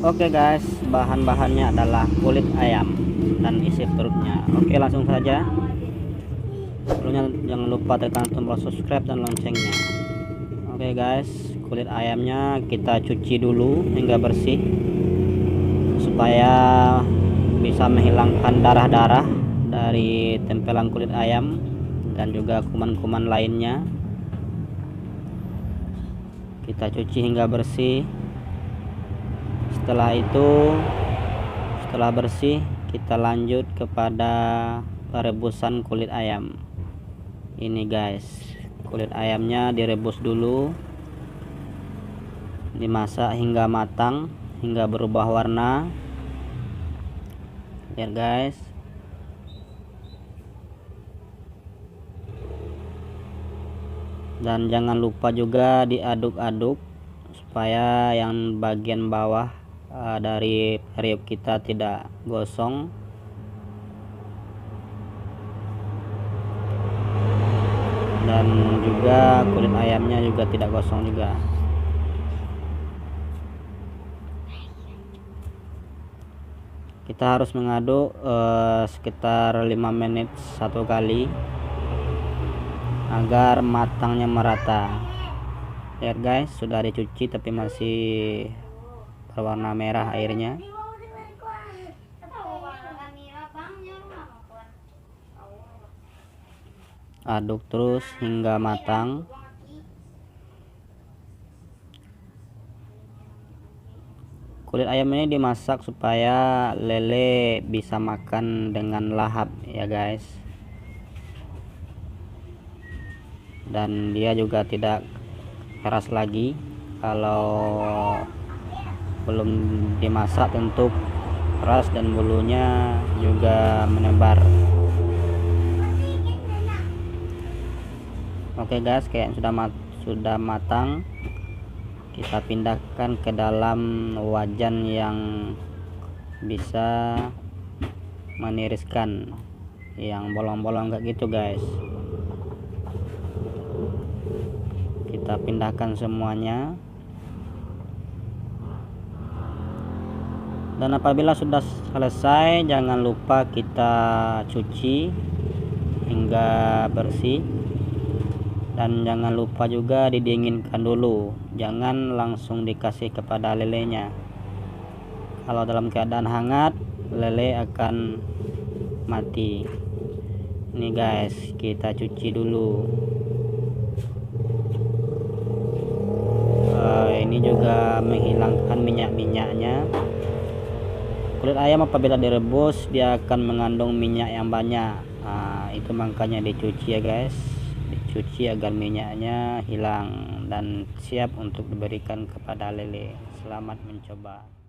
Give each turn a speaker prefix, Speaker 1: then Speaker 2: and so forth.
Speaker 1: Oke guys, bahan-bahannya adalah kulit ayam dan isi perutnya. Oke, langsung saja. Sebelumnya jangan lupa tekan tombol subscribe dan loncengnya. Oke guys, kulit ayamnya kita cuci dulu hingga bersih supaya bisa menghilangkan darah-darah dari tempelan kulit ayam dan juga kuman-kuman lainnya. Kita cuci hingga bersih. Setelah bersih, kita lanjut kepada perebusan kulit ayam. Ini guys, kulit ayamnya direbus dulu, dimasak hingga matang, hingga berubah warna. Lihat guys, dan jangan lupa juga diaduk-aduk supaya yang bagian bawah dari periuk kita tidak gosong. Dan juga kulit ayamnya juga tidak gosong juga. Kita harus mengaduk sekitar 5 menit satu kali agar matangnya merata. Lihat guys, sudah dicuci tapi masih berwarna merah airnya. Aduk terus hingga matang. Kulit ayam ini dimasak supaya lele bisa makan dengan lahap ya guys, dan dia juga tidak keras lagi. Kalau belum dimasak tentu keras dan bulunya juga menebar. Oke guys, kayak sudah matang, kita pindahkan ke dalam wajan yang bisa meniriskan, yang bolong-bolong kayak gitu guys. Kita pindahkan semuanya, dan apabila sudah selesai jangan lupa kita cuci hingga bersih. Dan jangan lupa juga didinginkan dulu, jangan langsung dikasih kepada lelenya. Kalau dalam keadaan hangat, lele akan mati. Ini guys, kita cuci dulu. Ini juga menghilangkan minyak-minyaknya. Kulit ayam apabila direbus dia akan mengandung minyak yang banyak. Itu makanya dicuci ya guys, dicuci agar minyaknya hilang dan siap untuk diberikan kepada lele. Selamat mencoba.